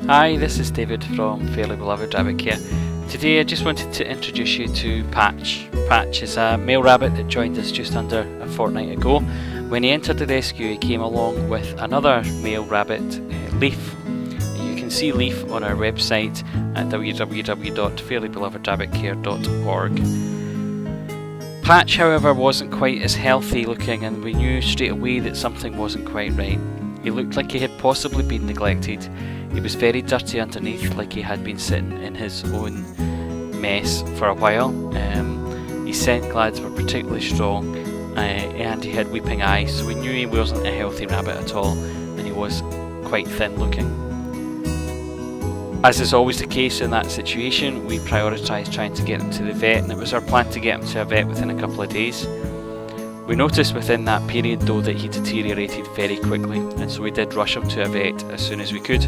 Hi, this is David from Fairly Beloved Rabbit Care. Today I just wanted to introduce you to Patch. Patch is a male rabbit that joined us just under a fortnight ago. When he entered the rescue, he came along with another male rabbit, Leaf. You can see Leaf on our website at www.fairlybelovedrabbitcare.org. Patch, however, wasn't quite as healthy looking, and we knew straight away that something wasn't quite right. He looked like he had possibly been neglected. He was very dirty underneath, like he had been sitting in his own mess for a while. His scent glands were particularly strong, and he had weeping eyes, so we knew he wasn't a healthy rabbit at all, and he was quite thin looking. As is always the case in that situation, we prioritised trying to get him to the vet, and it was our plan to get him to a vet within a couple of days. We noticed within that period though that he deteriorated very quickly, and so we did rush him to a vet as soon as we could.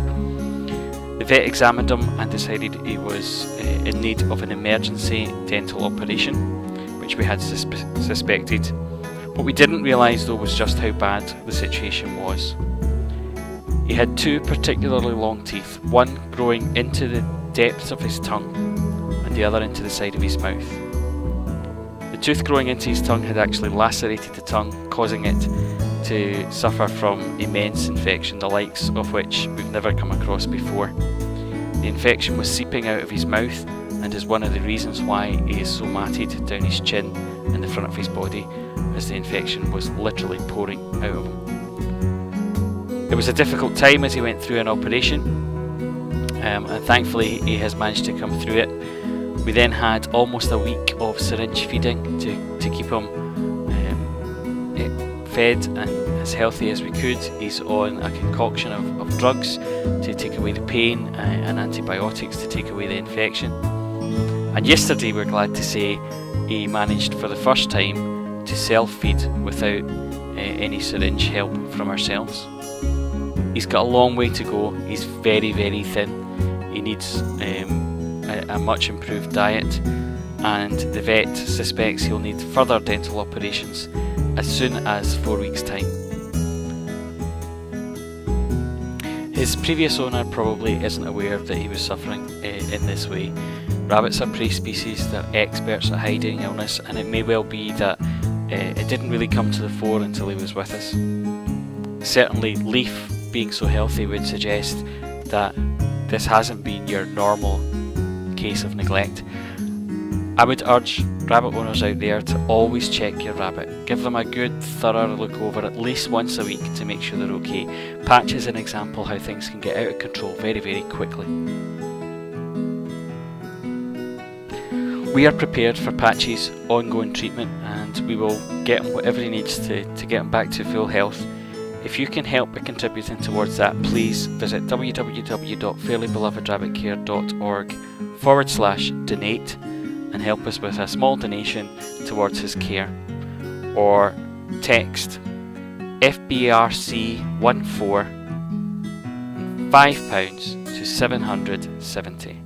The vet examined him and decided he was in need of an emergency dental operation, which we had suspected. What we didn't realise though was just how bad the situation was. He had two particularly long teeth, one growing into the depths of his tongue and the other into the side of his mouth. The tooth growing into his tongue had actually lacerated the tongue, causing it to suffer from immense infection, the likes of which we've never come across before. The infection was seeping out of his mouth and is one of the reasons why he is so matted down his chin and the front of his body, as the infection was literally pouring out of him. It was a difficult time as he went through an operation, and thankfully he has managed to come through it. We then had almost a week of syringe feeding to keep him fed and as healthy as we could. He's on a concoction of drugs to take away the pain and antibiotics to take away the infection. And yesterday, we're glad to say, he managed for the first time to self-feed without any syringe help from ourselves. He's got a long way to go. He's very, very thin. He needs a much improved diet, and the vet suspects he'll need further dental operations as soon as 4 weeks' time. His previous owner probably isn't aware that he was suffering in this way. Rabbits are prey species, they're experts at hiding illness, and it may well be that it didn't really come to the fore until he was with us. Certainly Leaf being so healthy would suggest that this hasn't been your normal case of neglect. I would urge rabbit owners out there to always check your rabbit. Give them a good thorough look over at least once a week to make sure they're okay. Patch is an example how things can get out of control very, very quickly. We are prepared for Patch's ongoing treatment, and we will get him whatever he needs to get him back to full health. If you can help by contributing towards that, please visit www.fairlybelovedrabbitcare.org/donate and help us with a small donation towards his care, or text FBRC14 £5 to 770.